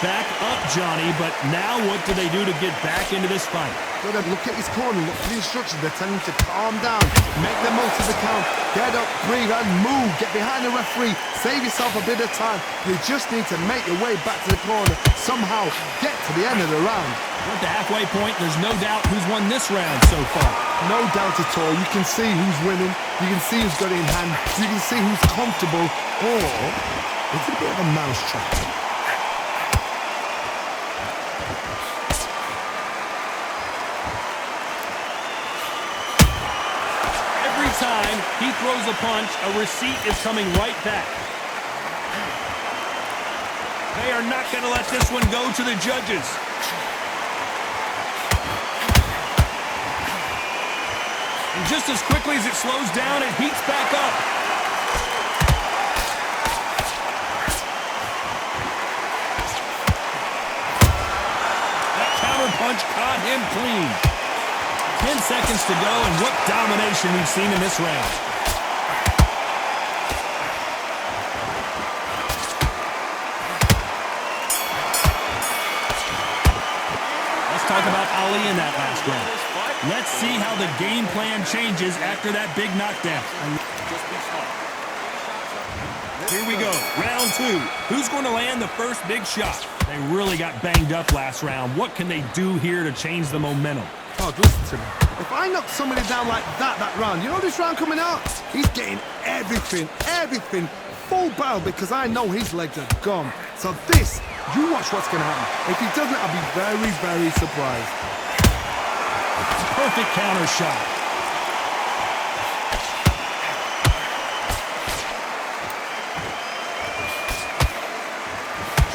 back up, Johnny, but now what do they do to get back into this fight? Go ahead, look at his corner, look for the instructions. They're telling him to calm down, make the most of the count, get up, breathe, and move. Get behind the referee, save yourself a bit of time. You just need to make your way back to the corner, somehow get to the end of the round. At the halfway point, there's no doubt who's won this round so far. No doubt at all. You can see who's winning, you can see who's got it in hand, you can see who's comfortable, or it's a bit of a mousetrap. Time he throws a punch, a receipt is coming right back. They are not going to let this one go to the judges. And just as quickly as it slows down, it heats back up. That counter punch caught him clean. 10 seconds to go, and what domination we've seen in this round. Let's talk about Ali in that last round. Let's see how the game plan changes after that big knockdown. Here we go, round two. Who's going to land the first big shot? They really got banged up last round. What can they do here to change the momentum? Oh, listen to me. If I knock somebody down like that round, you know this round coming out? He's getting everything, full barrel, because I know his legs are gone. So this, you watch what's going to happen. If he doesn't, I'll be very, very surprised. Perfect counter shot.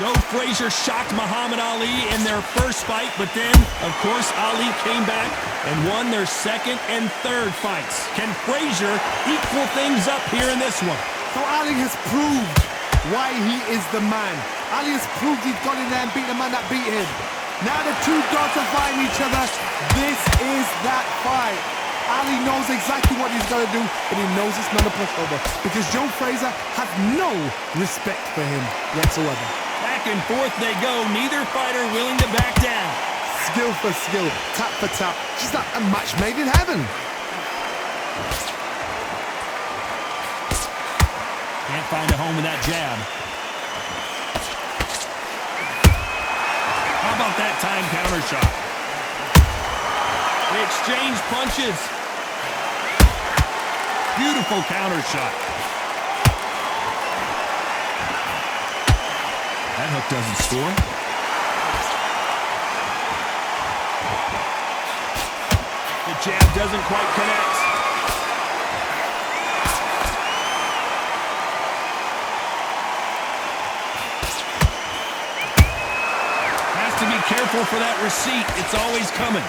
Joe Frazier shocked Muhammad Ali in their first fight, but then, of course, Ali came back and won their second and third fights. Can Frazier equal things up here in this one? So Ali has proved why he is the man. Ali has proved he's got in there and beat the man that beat him. Now the two dogs are fighting each other. This is that fight. Ali knows exactly what he's got to do, but he knows it's not a pushover, because Joe Frazier has no respect for him whatsoever. Back and forth they go, neither fighter willing to back down. Skill for skill, tap for tap, just like a match made in heaven. Can't find a home with that jab. How about that time counter shot? They exchange punches. Beautiful counter shot. That hook doesn't score. The jab doesn't quite connect. Has to be careful for that receipt. It's always coming.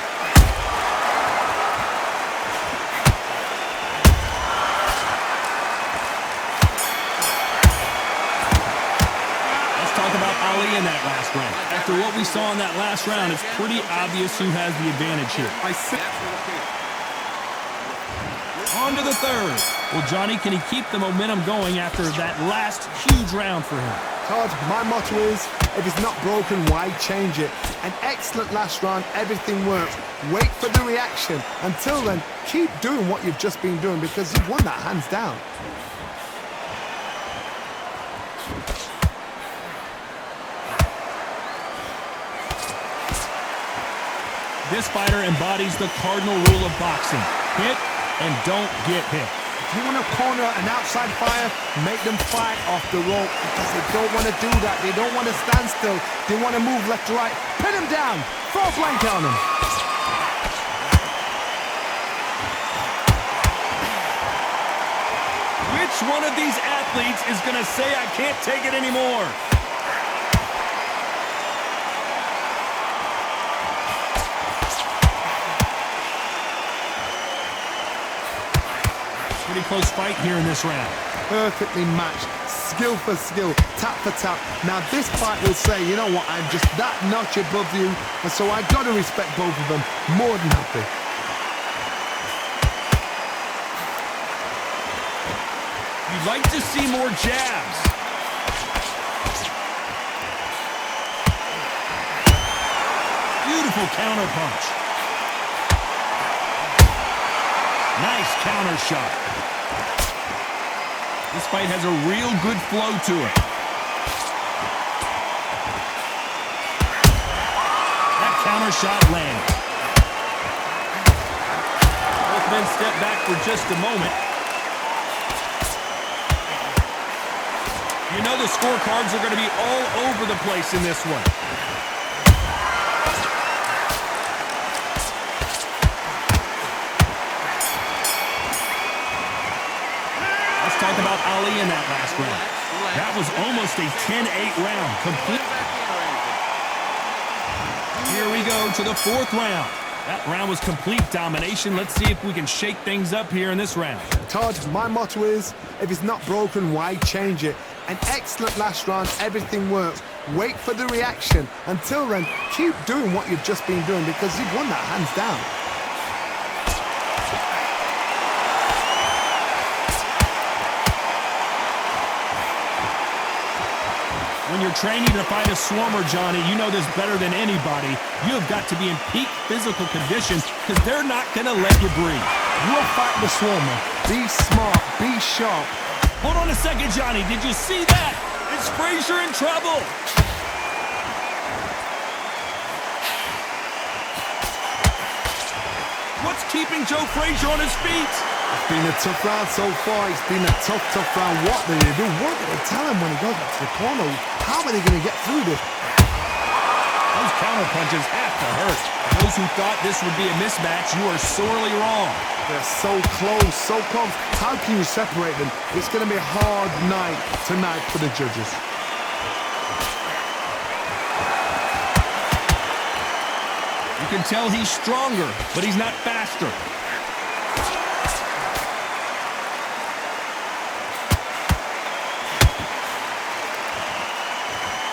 Ali in that last round. After what we saw in that last round, it's pretty obvious who has the advantage here. On to the third. Well, Johnny, can he keep the momentum going after that last huge round for him? Todd, my motto is, if it's not broken, why change it? An excellent last round, everything works. Wait for the reaction. Until then, keep doing what you've just been doing, because you've won that hands down. This fighter embodies the cardinal rule of boxing. Hit and don't get hit. If you want to corner an outside fire, make them fight off the rope, because they don't want to do that. They don't want to stand still. They want to move left to right. Pin them down. Throw a blanket on them. Which one of these athletes is going to say, I can't take it anymore? Pretty close fight here in this round. Perfectly matched, skill for skill, tap for tap. Now this fight will say, you know what, I'm just that notch above you, and so I got to respect both of them more than happy. You'd like to see more jabs. Beautiful counter punch. Nice counter shot. This fight has a real good flow to it. That counter shot landed. Both men step back for just a moment. You know the scorecards are going to be all over the place in this one. Let's talk about Ali in that last round. That was almost a 10-8 round. Complete. Here we go to the fourth round. That round was complete domination. Let's see if we can shake things up here in this round. Todd, my motto is, if it's not broken, why change it? An excellent last round, everything works. Wait for the reaction. Until then, keep doing what you've just been doing because you've won that hands down. When you're training to fight a swarmer, Johnny, you know this better than anybody. You have got to be in peak physical condition because they're not going to let you breathe. You're fighting the swarmer. Be smart, be sharp. Hold on a second, Johnny. Did you see that? Is Frazier in trouble? What's keeping Joe Frazier on his feet? It's been a tough round so far. It's been a tough round. What do they do? What do they tell him when he goes back to the corner? How are they going to get through this? Those counter punches have to hurt. Those who thought this would be a mismatch, you are sorely wrong. They're so close, so close. How can you separate them? It's going to be a hard night tonight for the judges. You can tell he's stronger, but he's not faster.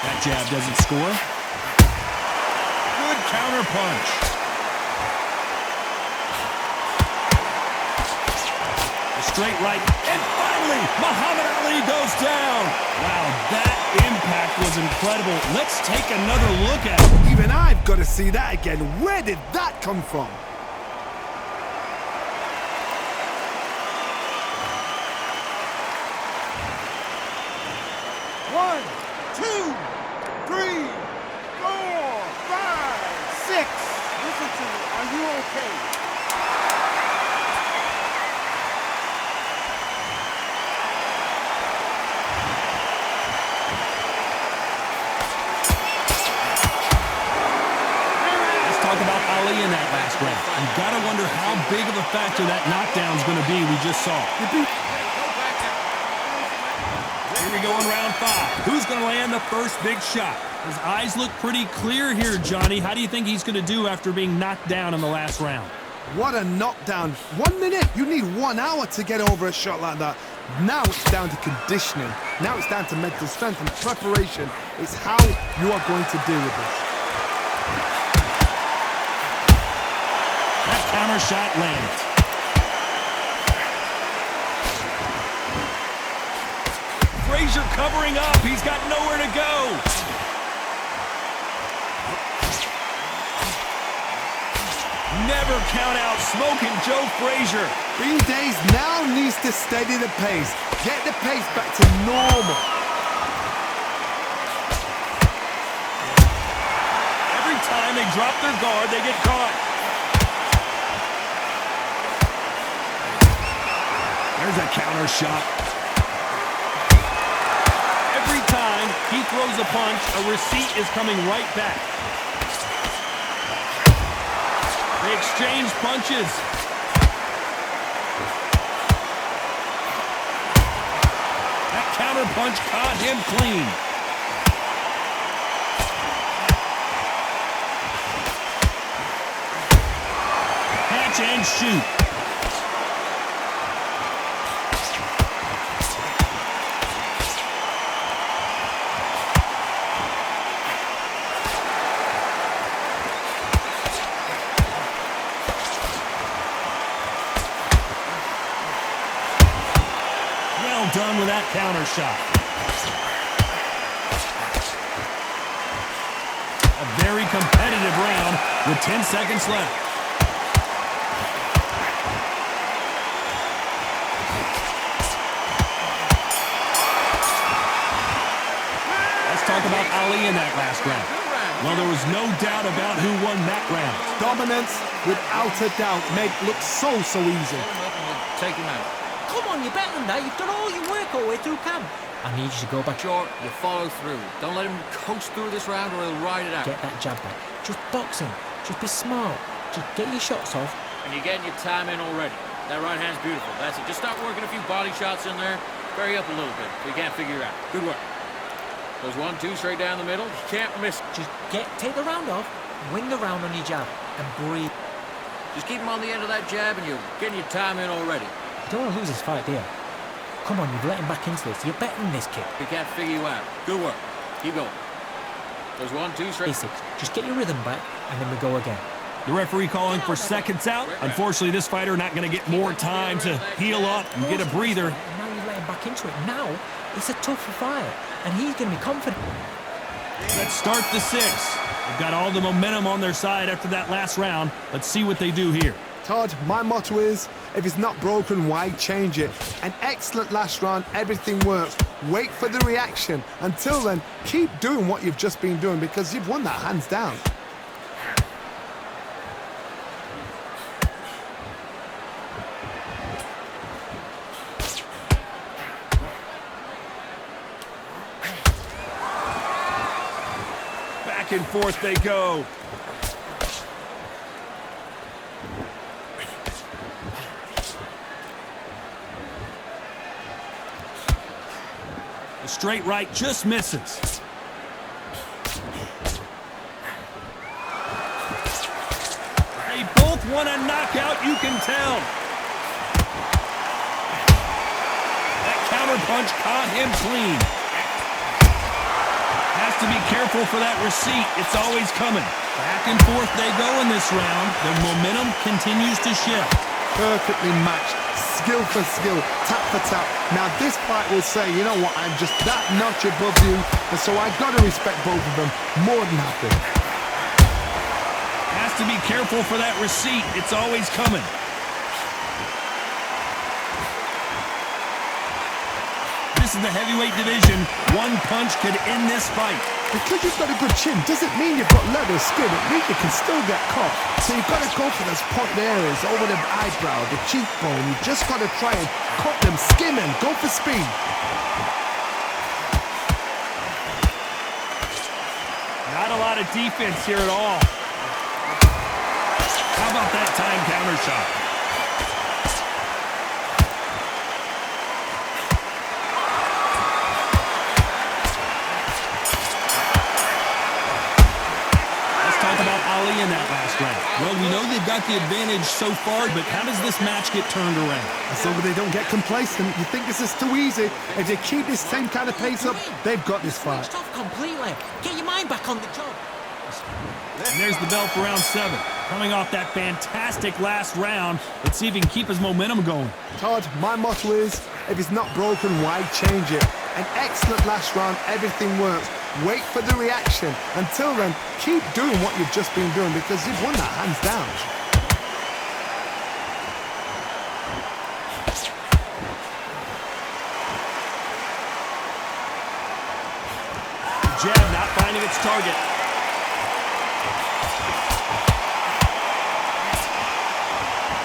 That jab doesn't score. Good counter punch. A straight right, and finally, Muhammad Ali goes down. Wow, that impact was incredible. Let's take another look at it. Even I've got to see that again. Where did that come from? One, two, three, four, five, six. Listen to me. Are you okay? Ali in that last round. You gotta wonder how big of a factor that knockdown is gonna be we just saw. Here we go in round 5. Who's gonna land the first big shot? His eyes look pretty clear here, Johnny. How do you think he's gonna do after being knocked down in the last round? What a knockdown. 1 minute. You need 1 hour to get over a shot like that. Now it's down to conditioning. Now it's down to mental strength and preparation. It's how you are going to deal with this. That counter shot lands. Frazier covering up. He's got nowhere to go. Never count out smoking Joe Frazier. Bean Days now needs to steady the pace. Get the pace back to normal. Every time they drop their guard, they get caught. There's a counter shot. Every time he throws a punch, a receipt is coming right back. They exchange punches. That counter punch caught him clean. Catch and shoot. Done with that counter shot. A very competitive round with 10 seconds left. Let's talk about Ali in that last round. Well, there was no doubt about who won that round. Dominance, without a doubt, made look so easy. Take him out. Come on, you're better than that. You've done all your work all the way through camp. I need you to go back. Short, you follow through. Don't let him coast through this round or he'll ride it out. Get that jab back. Just box him. Just be smart. Just get your shots off. And you're getting your time in already. That right hand's beautiful. That's it. Just start working a few body shots in there. Vary up a little bit so you can't figure it out. Good work. Goes 1-2 straight down the middle. You can't miss. Just take the round off, win the round on your jab, and breathe. Just keep him on the end of that jab and you're getting your time in already. You don't want to lose this fight, do you? Come on, you've let him back into this. You're better than this kid. We can't figure you out. Good work. Keep going. Goes 1-2 straight. Basics. Just get your rhythm back, and then we go again. The referee calling for seconds out. Unfortunately, this fighter not going to get more time to heal up and get a breather. And now you let him back into it. Now, it's a tougher fight, and he's going to be confident. Let's start the 6. They've got all the momentum on their side after that last round. Let's see what they do here. Todd, my motto is, if it's not broken, why change it? An excellent last round, everything works. Wait for the reaction. Until then, keep doing what you've just been doing because you've won that hands down. Back and forth they go. The straight right just misses. They both want a knockout, you can tell. That counter punch caught him clean. Has to be careful for that receipt. It's always coming. Back and forth they go in this round. The momentum continues to shift. Perfectly matched, skill for skill, tap for tap. Now this fight will say, you know what, I'm just that notch above you, and so I got to respect both of them more than happy. Has to be careful for that receipt. It's always coming. This is the heavyweight division. One punch could end this fight. Because you've got a good chin doesn't mean you've got leather skin. It means you can still get caught. So you've got to go for those pointed areas over the eyebrow, the cheekbone. You've just got to try and cut them, skim them, go for speed. Not a lot of defense here at all. How about that time counter shot? Ali in that last round. Well, we know they've got the advantage so far, but how does this match get turned around? So they don't get complacent. You think this is too easy. If they keep this same kind of pace up, they've got this fight. Switched off completely. Get your mind back on the job. And there's the bell for round 7. Coming off that fantastic last round, let's see if he can keep his momentum going. Todd, my motto is, if it's not broken, why change it? An excellent last round, everything works. Wait for the reaction. Until then, keep doing what you've just been doing because you've won that hands down. The jab not finding its target.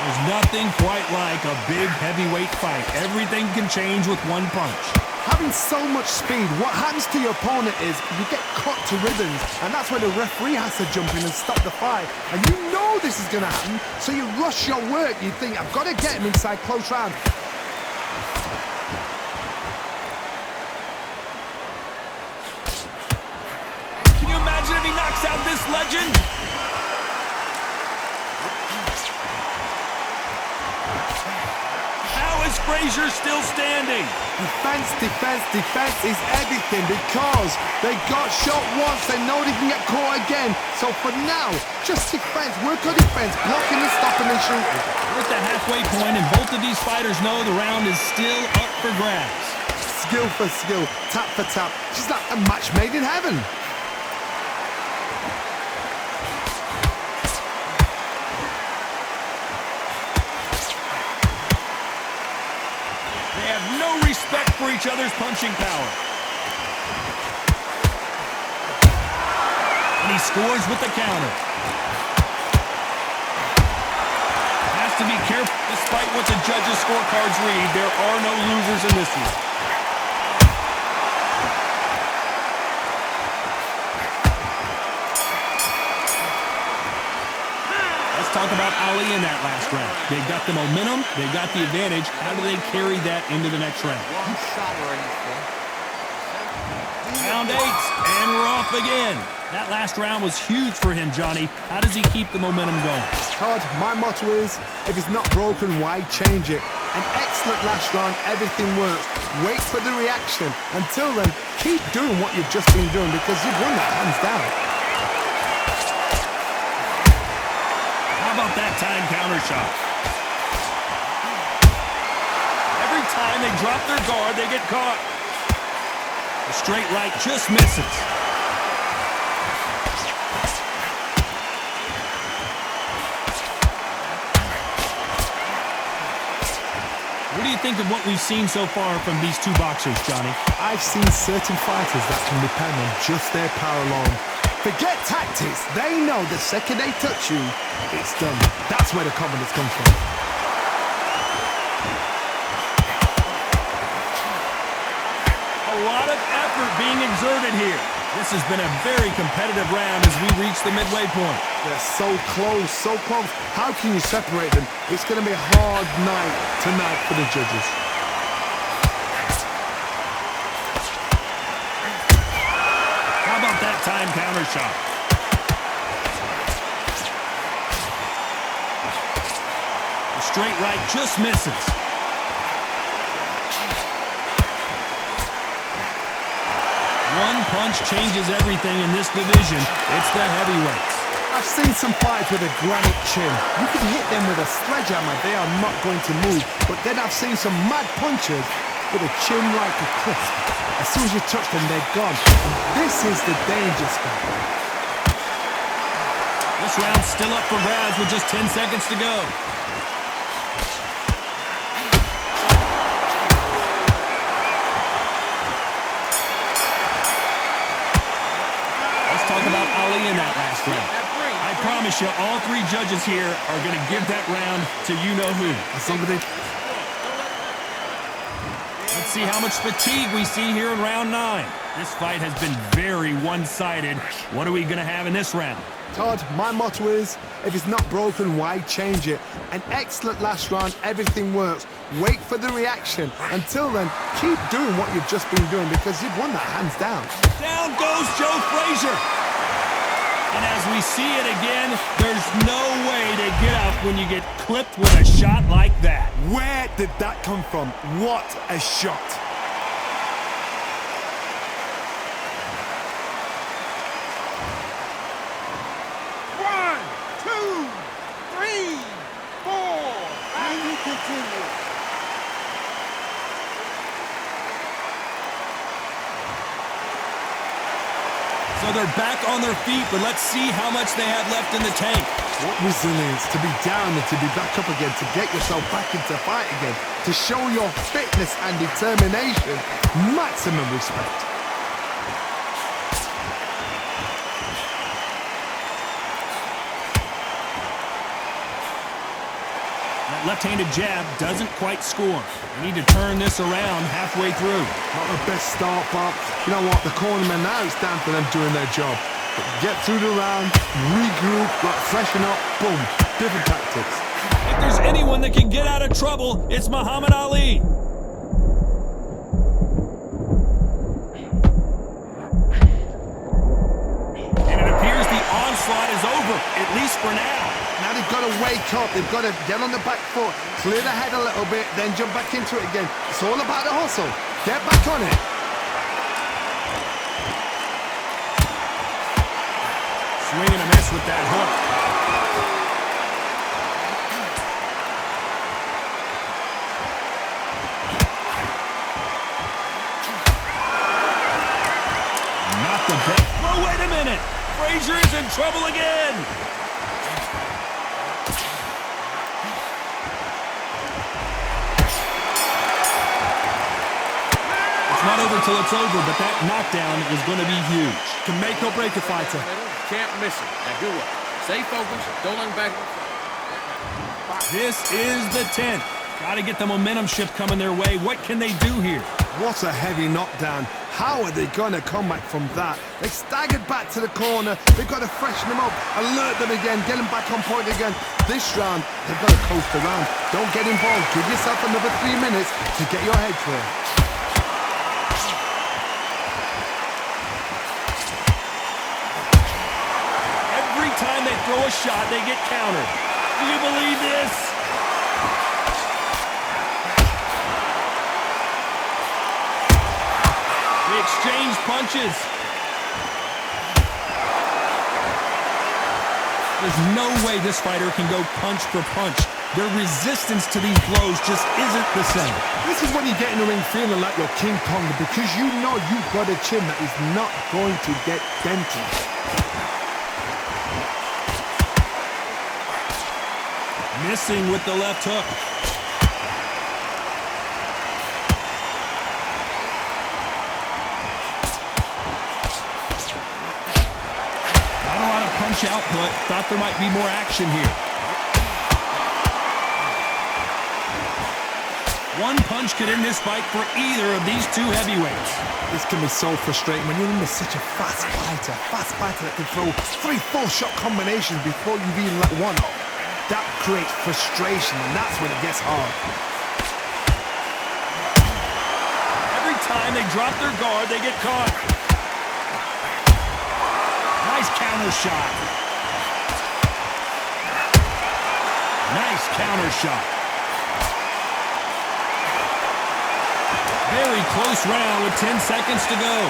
There's nothing quite like a big heavyweight fight. Everything can change with one punch. Having so much speed, what happens to your opponent is you get cut to ribbons, and that's where the referee has to jump in and stop the fight. And you know this is going to happen, so you rush your work. You think, I've got to get him inside close round. Can you imagine if he knocks out this legend? Frazier still standing. Defense, defense, defense is everything because they got shot once. They know they can get caught again. So for now, just defense. Work on defense. Blocking and stopping and shooting. We're at the halfway point, and both of these fighters know the round is still up for grabs. Skill for skill, tap for tap. Just like a match made in heaven. each other's punching power. And he scores with the counter. Has to be careful. Despite what the judges' scorecards read, there are no losers in this one. Let's talk about Ali in that last round. They got the momentum. They got the advantage. How do they carry that into the next round? Round 8, and we're off again. That last round was huge for him, Johnny. How does he keep the momentum going? Todd, my motto is, if it's not broken, why change it? An excellent last round, everything works. Wait for the reaction. Until then, keep doing what you've just been doing because you've won that hands down. How about that time counter shot? Every time they drop their guard, they get caught. The straight right just misses. What do you think of what we've seen so far from these two boxers, Johnny? I've seen certain fighters that can depend on just their power alone. Forget tactics. They know the second they touch you, it's done. That's where the confidence comes from. A lot of effort being exerted here. This has been a very competitive round as we reach the midway point. They're so close, so close. How can you separate them? It's going to be a hard night tonight for the judges. How about that time counter shot? The straight right just misses. One punch changes everything in this division. It's the heavyweights. I've seen some fights with a granite chin. You can hit them with a sledgehammer, they are not going to move. But then I've seen some mad punchers with a chin like a cliff. As soon as you touch them, they're gone. And this is the danger spot. This round's still up for grabs with just 10 seconds to go. Talk about Ali in that last round. I promise you, all three judges here are going to give that round to you-know-who. Let's see how much fatigue we see here in round 9. This fight has been very one-sided. What are we going to have in this round? Todd, my motto is, if it's not broken, why change it? An excellent last round, everything works. Wait for the reaction. Until then, keep doing what you've just been doing because you've won that hands down. Down goes Joe Frazier. And as we see it again, there's no way to get up when you get clipped with a shot like that. Where did that come from? What a shot. One, two, three, four, and we continue. So they're back on their feet, but let's see how much they have left in the tank. What resilience to be down and to be back up again, to get yourself back into fight again, to show your fitness and determination. Maximum respect. That left-handed jab doesn't quite score. They need to turn this around halfway through. Not the best start, but you know what? The cornermen, now it's down for them doing their job. Get through the round, regroup, freshen up, boom. Different tactics. If there's anyone that can get out of trouble, it's Muhammad Ali. And it appears the onslaught is over, at least for now. Now they've got to wake up. They've got to get on the back foot, clear the head a little bit, then jump back into it again. It's all about the hustle. Get back on it. Swing and a miss with that hook. Not the best. Oh, wait a minute. Frazier is in trouble again. not over till it's over, but that knockdown is going to be huge. Can make or break a fighter. Can't miss it. Now good work. Stay focused. Don't let him back. This is the 10th. Got to get the momentum shift coming their way. What can they do here? What a heavy knockdown. How are they going to come back from that? They staggered back to the corner. They've got to freshen them up, alert them again, get them back on point again. This round, they've got to coast around. Don't get involved. Give yourself another 3 minutes to get your head clear. Every time they throw a shot, they get countered. Do you believe this? They exchange punches. There's no way this fighter can go punch for punch. Their resistance to these blows just isn't the same. This is when you get in the ring feeling like you're King Kong because you know you've got a chin that is not going to get dented. Missing with the left hook. Not a lot of punch output. Thought there might be more action here. One punch could end this fight for either of these two heavyweights. This can be so frustrating when you're in with such a fast fighter that can throw 3-4 shot combinations before you've even let one off. That creates frustration, and that's when it gets hard. Every time they drop their guard, they get caught. Nice counter shot. Nice counter shot. Very close round with 10 seconds to go.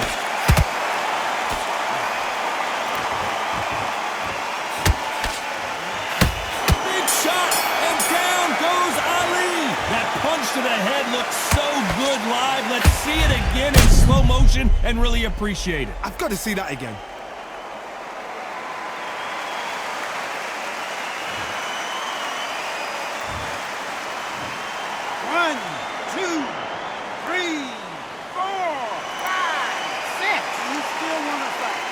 To the head looks so good live. Let's see it again in slow motion and really appreciate it. I've got to see that again. One, two, three, four, five, six. You still want to fight?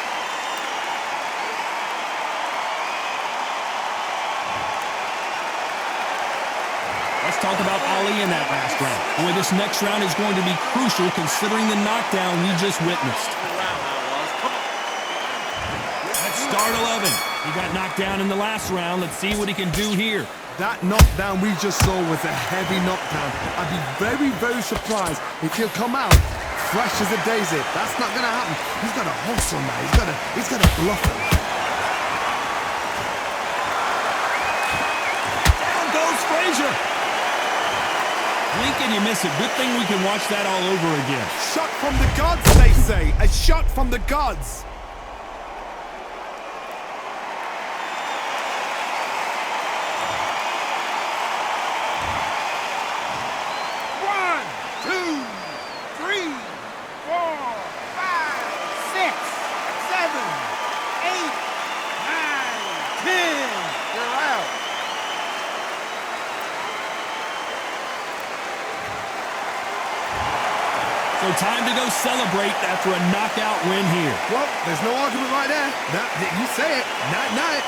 Let's talk about Ali in that last round. Boy, this next round is going to be crucial considering the knockdown we just witnessed. Let's start 11. He got knocked down in the last round. Let's see what he can do here. That knockdown we just saw was a heavy knockdown. I'd be very, very surprised if he'll come out fresh as a daisy. That's not going to happen. He's got to hustle now. He's got to bluff him. Down goes Frazier. Blink and you miss it. Good thing we can watch that all over again. Shot from the gods, they say. A shot from the gods. One, two, three, four, five, six, seven, eight, 9, 10. You're out. So time to go celebrate after a knockout win here. Well, there's no argument right there. You say it. Night-night.